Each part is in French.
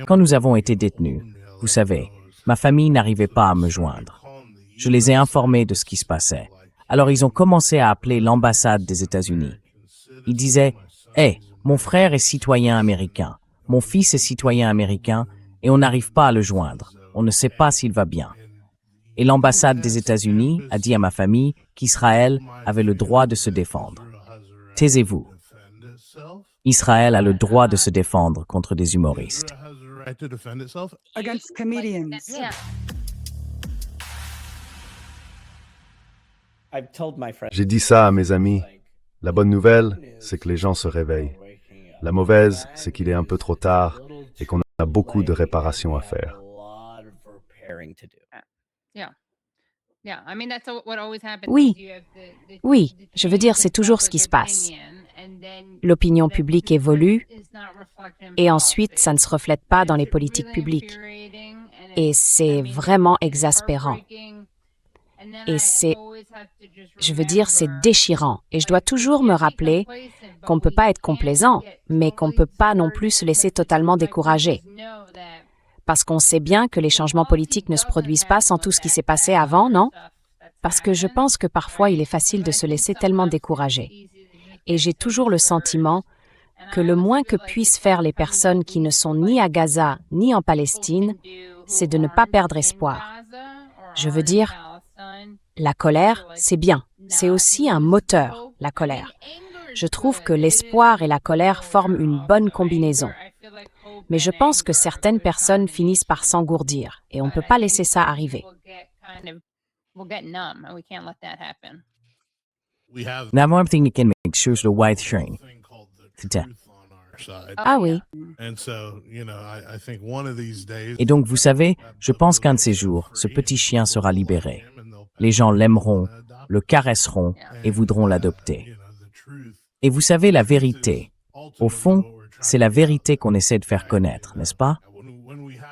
Quand nous avons été détenus, vous savez, ma famille n'arrivait pas à me joindre. Je les ai informés de ce qui se passait. Alors ils ont commencé à appeler l'ambassade des États-Unis. Ils disaient « Hey, mon frère est citoyen américain, mon fils est citoyen américain et on n'arrive pas à le joindre. On ne sait pas s'il va bien. » Et l'ambassade des États-Unis a dit à ma famille qu'Israël avait le droit de se défendre. Taisez-vous. Israël a le droit de se défendre contre des humoristes. Against comedians. J'ai dit ça à mes amis. La bonne nouvelle, c'est que les gens se réveillent. La mauvaise, c'est qu'il est un peu trop tard et qu'on a beaucoup de réparations à faire. Oui, je veux dire, c'est toujours ce qui se passe. L'opinion publique évolue et ensuite, ça ne se reflète pas dans les politiques publiques. Et c'est vraiment exaspérant. Et je veux dire, c'est déchirant. Et je dois toujours me rappeler qu'on ne peut pas être complaisant, mais qu'on ne peut pas non plus se laisser totalement décourager. Parce qu'on sait bien que les changements politiques ne se produisent pas sans tout ce qui s'est passé avant, non? Parce que je pense que parfois, il est facile de se laisser tellement décourager. Et j'ai toujours le sentiment que le moins que puissent faire les personnes qui ne sont ni à Gaza ni en Palestine, c'est de ne pas perdre espoir. Je veux dire, la colère, c'est bien. C'est aussi un moteur, la colère. Je trouve que l'espoir et la colère forment une bonne combinaison. Mais je pense que certaines personnes finissent par s'engourdir et on ne peut pas laisser ça arriver. Nous avons une technique sur le white shrine. Ah oui. Et donc, vous savez, je pense qu'un de ces jours, ce petit chien sera libéré. Les gens l'aimeront, le caresseront et voudront l'adopter. Et vous savez, la vérité, au fond, c'est la vérité qu'on essaie de faire connaître, n'est-ce pas?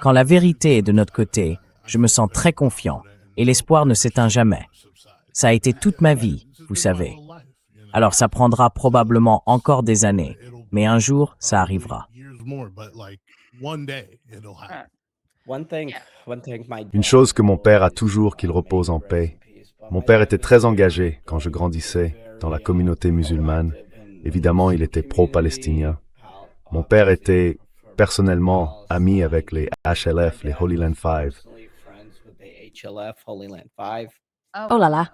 Quand la vérité est de notre côté, je me sens très confiant et l'espoir ne s'éteint jamais. Ça a été toute ma vie, vous savez. Alors ça prendra probablement encore des années, mais un jour, ça arrivera. Une chose que mon père a toujours qu'il repose en paix. Mon père était très engagé quand je grandissais dans la communauté musulmane. Évidemment, il était pro-palestinien. Mon père était personnellement ami avec les HLF, les Holy Land Five. Oh là là.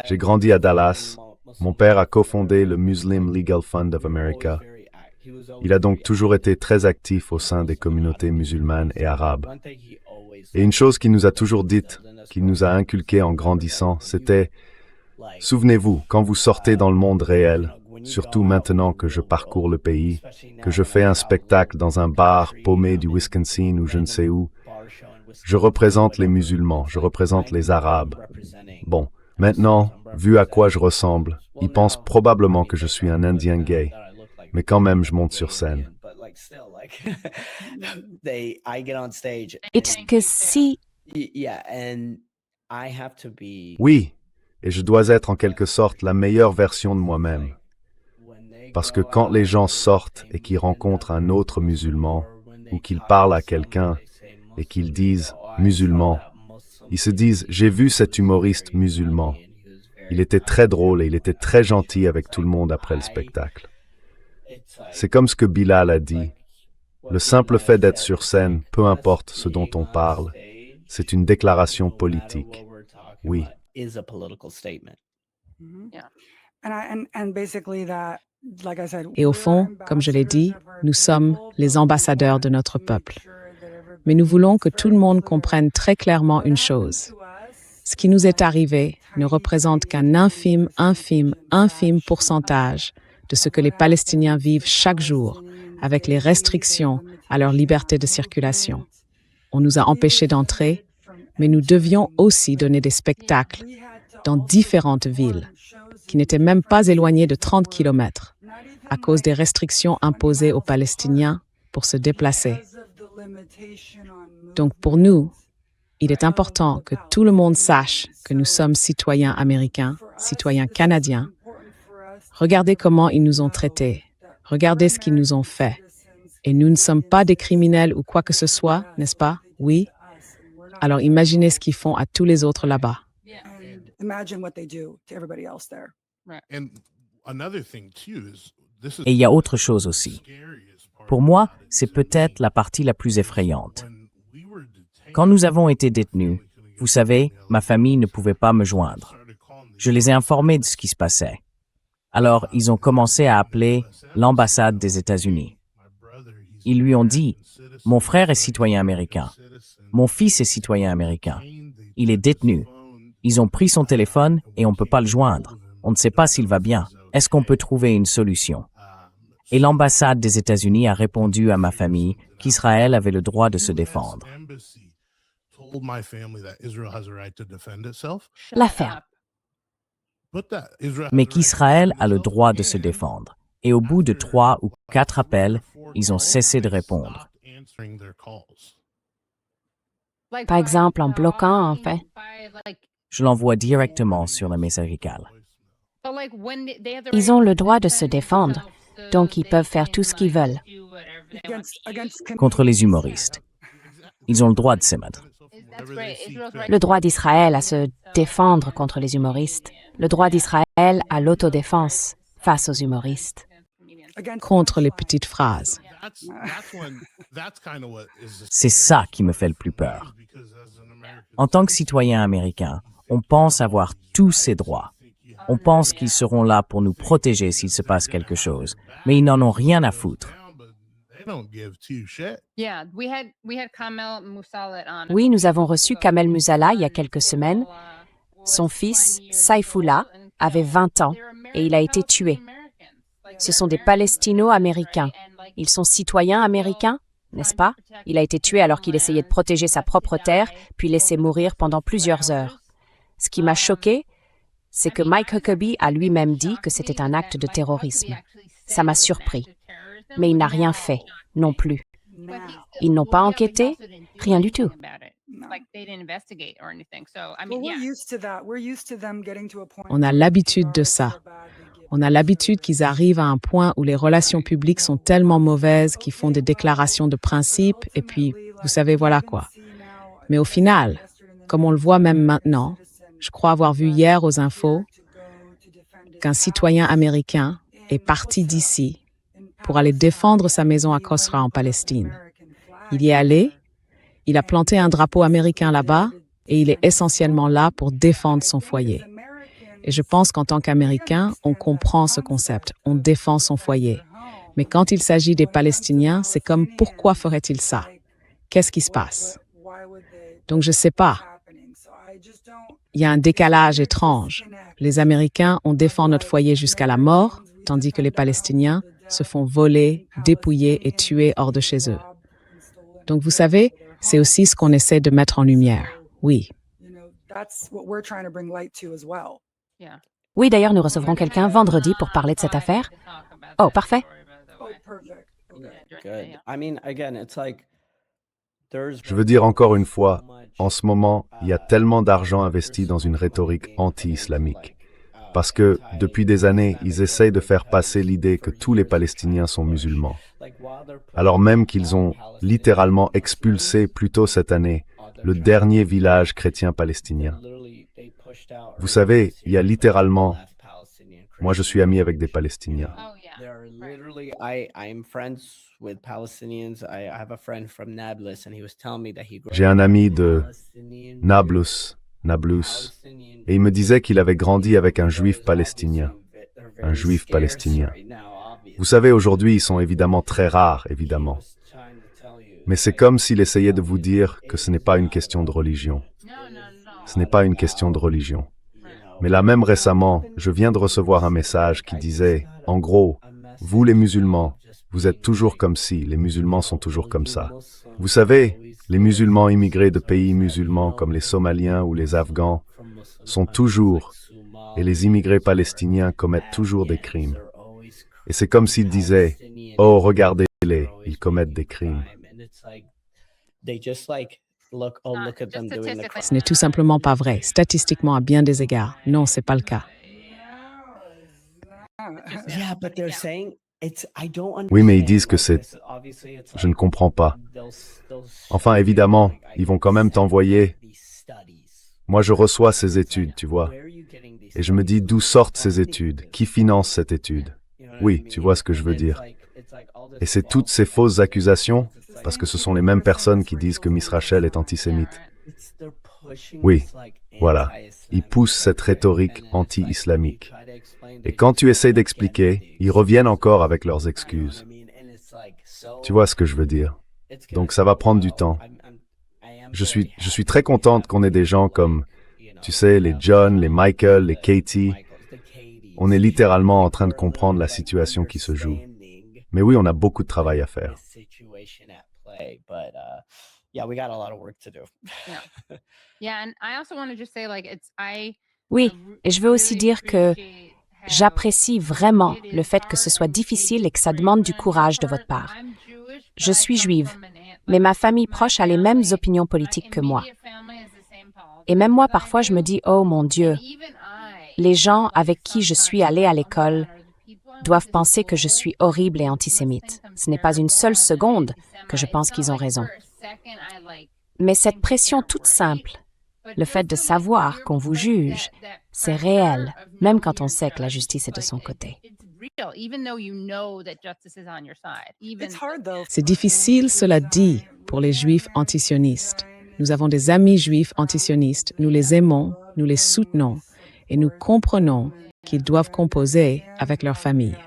J'ai grandi à Dallas. Mon père a cofondé le Muslim Legal Fund of America. Il a donc toujours été très actif au sein des communautés musulmanes et arabes. Et une chose qu'il nous a toujours dite, qu'il nous a inculqué en grandissant, c'était « Souvenez-vous, quand vous sortez dans le monde réel, surtout maintenant que je parcours le pays, que je fais un spectacle dans un bar paumé du Wisconsin ou je ne sais où, je représente les musulmans, je représente les arabes. Bon, maintenant, vu à quoi je ressemble, ils pensent probablement que je suis un Indien gay. Mais quand même, je monte sur scène. » It's que si... Oui, et je dois être en quelque sorte la meilleure version de moi-même. Parce que quand les gens sortent et qu'ils rencontrent un autre musulman, ou qu'ils parlent à quelqu'un, et qu'ils disent « musulman », ils se disent « j'ai vu cet humoriste musulman. Il était très drôle et il était très gentil avec tout le monde après le spectacle. » C'est comme ce que Bilal a dit. Le simple fait d'être sur scène, peu importe ce dont on parle, c'est une déclaration politique. Oui. Et au fond, comme je l'ai dit, nous sommes les ambassadeurs de notre peuple. Mais nous voulons que tout le monde comprenne très clairement une chose. Ce qui nous est arrivé ne représente qu'un infime pourcentage de ce que les Palestiniens vivent chaque jour avec les restrictions à leur liberté de circulation. On nous a empêchés d'entrer, mais nous devions aussi donner des spectacles dans différentes villes, qui n'étaient même pas éloignées de 30 kilomètres, à cause des restrictions imposées aux Palestiniens pour se déplacer. Donc pour nous, il est important que tout le monde sache que nous sommes citoyens américains, citoyens canadiens. Regardez comment ils nous ont traités Regardez ce qu'ils nous ont fait. Et nous ne sommes pas des criminels ou quoi que ce soit, n'est-ce pas? Oui. Alors imaginez ce qu'ils font à tous les autres là-bas. Imagine what they do to everybody else there. Et il y a autre chose aussi. Pour moi, c'est peut-être la partie la plus effrayante. Quand nous avons été détenus, vous savez, ma famille ne pouvait pas me joindre. Je les ai informés de ce qui se passait. Alors, ils ont commencé à appeler l'ambassade des États-Unis. Ils lui ont dit, « Mon frère est citoyen américain. Mon fils est citoyen américain. Il est détenu. Ils ont pris son téléphone et on ne peut pas le joindre. On ne sait pas s'il va bien. Est-ce qu'on peut trouver une solution? » Et l'ambassade des États-Unis a répondu à ma famille qu'Israël avait le droit de se défendre. La ferme. Mais qu'Israël a le droit de se défendre. Et au bout de 3 ou 4 appels, ils ont cessé de répondre. Par exemple, en bloquant, en fait. Je l'envoie directement sur la messagerie vocale. Ils ont le droit de se défendre, donc ils peuvent faire tout ce qu'ils veulent. Contre les humoristes. Ils ont le droit de s'émettre. Le droit d'Israël à se défendre contre les humoristes. Le droit d'Israël à l'autodéfense face aux humoristes. Contre les petites phrases. C'est ça qui me fait le plus peur. En tant que citoyen américain, on pense avoir tous ces droits. On pense qu'ils seront là pour nous protéger s'il se passe quelque chose, mais ils n'en ont rien à foutre. Oui, nous avons reçu Kamel Musala il y a quelques semaines. Son fils, Saifullah, avait 20 ans et il a été tué. Ce sont des Palestino-américains. Ils sont citoyens américains, n'est-ce pas? Il a été tué alors qu'il essayait de protéger sa propre terre, puis laissé mourir pendant plusieurs heures. Ce qui m'a choqué, c'est que Mike Huckabee a lui-même dit que c'était un acte de terrorisme. Ça m'a surpris. Mais il n'a rien fait, non plus. Ils n'ont pas enquêté, rien du tout. On a l'habitude de ça. On a l'habitude qu'ils arrivent à un point où les relations publiques sont tellement mauvaises qu'ils font des déclarations de principe et puis, vous savez, voilà quoi. Mais au final, comme on le voit même maintenant, je crois avoir vu hier aux infos qu'un citoyen américain est parti d'ici pour aller défendre sa maison à Kosra en Palestine. Il y est allé, il a planté un drapeau américain là-bas et il est essentiellement là pour défendre son foyer. Et je pense qu'en tant qu'Américain, on comprend ce concept, on défend son foyer. Mais quand il s'agit des Palestiniens, c'est comme pourquoi ferait-il ça? Qu'est-ce qui se passe? Donc je ne sais pas. Il y a un décalage étrange. Les Américains, on défend notre foyer jusqu'à la mort, tandis que les Palestiniens se font voler, dépouiller et tuer hors de chez eux. Donc vous savez, c'est aussi ce qu'on essaie de mettre en lumière. Oui. Oui, d'ailleurs, nous recevrons quelqu'un vendredi pour parler de cette affaire. Oh, parfait. Je veux dire encore une fois, en ce moment, il y a tellement d'argent investi dans une rhétorique anti-islamique. Parce que, depuis des années, ils essayent de faire passer l'idée que tous les Palestiniens sont musulmans. Alors même qu'ils ont littéralement expulsé plus tôt cette année le dernier village chrétien palestinien. Vous savez, il y a littéralement... Moi, je suis ami avec des Palestiniens. J'ai un ami de Nablus, et il me disait qu'il avait grandi avec un juif palestinien. Un juif palestinien. Vous savez, aujourd'hui, ils sont évidemment très rares, évidemment. Mais c'est comme s'il essayait de vous dire que ce n'est pas une question de religion. Ce n'est pas une question de religion. Mais là même récemment, je viens de recevoir un message qui disait, en gros, vous les musulmans, vous êtes toujours comme si, les musulmans sont toujours comme ça. Vous savez, les musulmans immigrés de pays musulmans comme les Somaliens ou les Afghans sont toujours, et les immigrés palestiniens commettent toujours des crimes. Et c'est comme s'ils disaient, oh, regardez-les, ils commettent des crimes. Ce n'est tout simplement pas vrai, statistiquement à bien des égards. Non, ce n'est pas le cas. Oui, mais ils disent que c'est... Je ne comprends pas. Enfin, évidemment, ils vont quand même t'envoyer... Moi, je reçois ces études, tu vois. Et je me dis, d'où sortent ces études? Qui finance cette étude? Oui, tu vois ce que je veux dire. Et c'est toutes ces fausses accusations, parce que ce sont les mêmes personnes qui disent que Miss Rachel est antisémite. Oui, voilà. Ils poussent cette rhétorique anti-islamique. Et quand tu essaies d'expliquer, ils reviennent encore avec leurs excuses. Tu vois ce que je veux dire. Donc ça va prendre du temps. Je suis très contente qu'on ait des gens comme, tu sais, les John, les Michael, les Katie. On est littéralement en train de comprendre la situation qui se joue. Mais oui, on a beaucoup de travail à faire. Oui, et je veux aussi dire que j'apprécie vraiment le fait que ce soit difficile et que ça demande du courage de votre part. Je suis juive, mais ma famille proche a les mêmes opinions politiques que moi. Et même moi, parfois, je me dis, oh mon Dieu, les gens avec qui je suis allée à l'école doivent penser que je suis horrible et antisémite. Ce n'est pas une seule seconde que je pense qu'ils ont raison. Mais cette pression toute simple, le fait de savoir qu'on vous juge, c'est réel, même quand on sait que la justice est de son côté. C'est difficile, cela dit, pour les Juifs antisionistes. Nous avons des amis juifs antisionistes, nous les aimons, nous les soutenons et nous comprenons qu'ils doivent composer avec leur famille.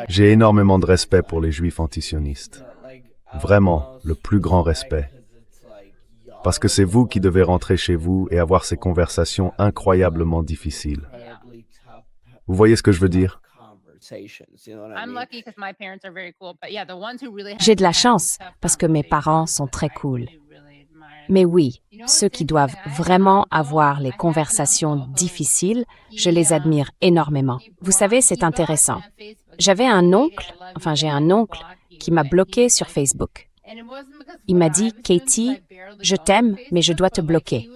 J'ai énormément de respect pour les Juifs antisionistes. Vraiment, le plus grand respect. Parce que c'est vous qui devez rentrer chez vous et avoir ces conversations incroyablement difficiles. Vous voyez ce que je veux dire? J'ai de la chance parce que mes parents sont très cool. Mais oui, ceux qui doivent vraiment avoir les conversations difficiles, je les admire énormément. Vous savez, c'est intéressant. J'ai un oncle qui m'a bloqué sur Facebook. Il m'a dit, Katie, je t'aime, mais je dois te bloquer.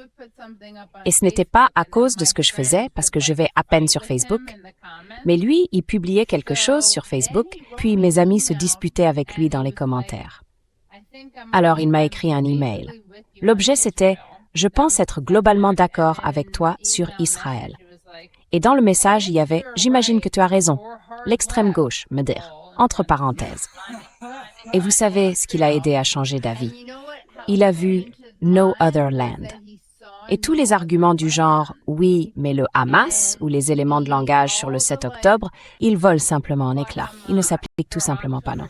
Et ce n'était pas à cause de ce que je faisais, parce que je vais à peine sur Facebook. Mais lui, il publiait quelque chose sur Facebook, puis mes amis se disputaient avec lui dans les commentaires. Alors, il m'a écrit un email. L'objet, c'était « Je pense être globalement d'accord avec toi sur Israël ». Et dans le message, il y avait « J'imagine que tu as raison ». L'extrême gauche, me dire, entre parenthèses. Et vous savez ce qui l'a aidé à changer d'avis? Il a vu « No Other Land ». Et tous les arguments du genre « Oui, mais le Hamas » ou les éléments de langage sur le 7 octobre, ils volent simplement en éclats. Ils ne s'appliquent tout simplement pas, non.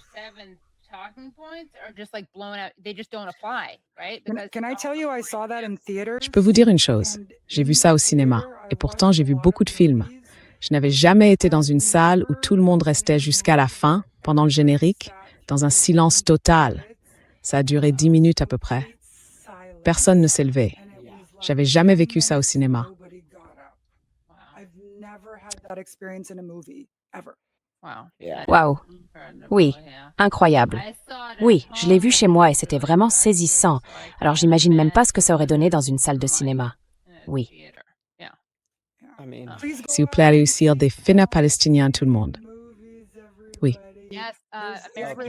Je peux vous dire une chose, j'ai vu ça au cinéma, et pourtant j'ai vu beaucoup de films. Je n'avais jamais été dans une salle où tout le monde restait jusqu'à la fin, pendant le générique, dans un silence total. Ça a duré 10 minutes à peu près. Personne ne s'est levé. J'avais jamais vécu ça au cinéma. Wow. Oui, incroyable. Oui, je l'ai vu chez moi et c'était vraiment saisissant. Alors j'imagine même pas ce que ça aurait donné dans une salle de cinéma. Oui. S'il vous plaît, allez aussi dire des films palestiniens à tout le monde. Oui.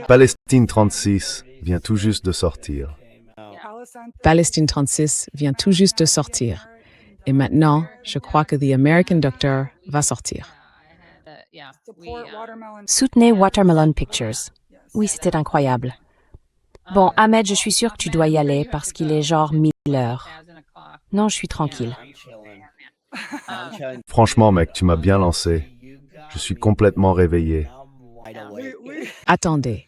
Palestine 36 vient tout juste de sortir. Palestine 36 vient tout juste de sortir. Et maintenant, je crois que The American Doctor va sortir. Soutenez Watermelon Pictures. Oui, c'était incroyable. Bon, Ahmed, je suis sûre que tu dois y aller parce qu'il est genre 1000 heures. Non, je suis tranquille. Franchement, mec, tu m'as bien lancé. Je suis complètement réveillé. Attendez,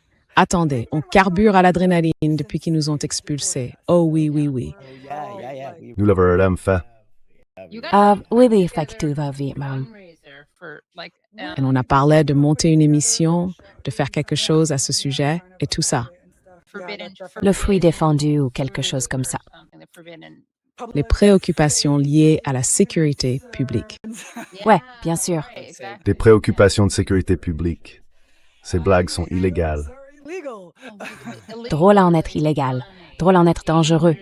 on carbure à l'adrénaline depuis qu'ils nous ont expulsés. Oh oui. Nous l'avons fait. Oui, effectivement. Et on a parlé de monter une émission, de faire quelque chose à ce sujet et tout ça. Le fruit défendu ou quelque chose comme ça. Les préoccupations liées à la sécurité publique. Ouais, bien sûr. Des préoccupations de sécurité publique. Ces blagues sont illégales. Drôle à en être illégal. Drôle à en être dangereux.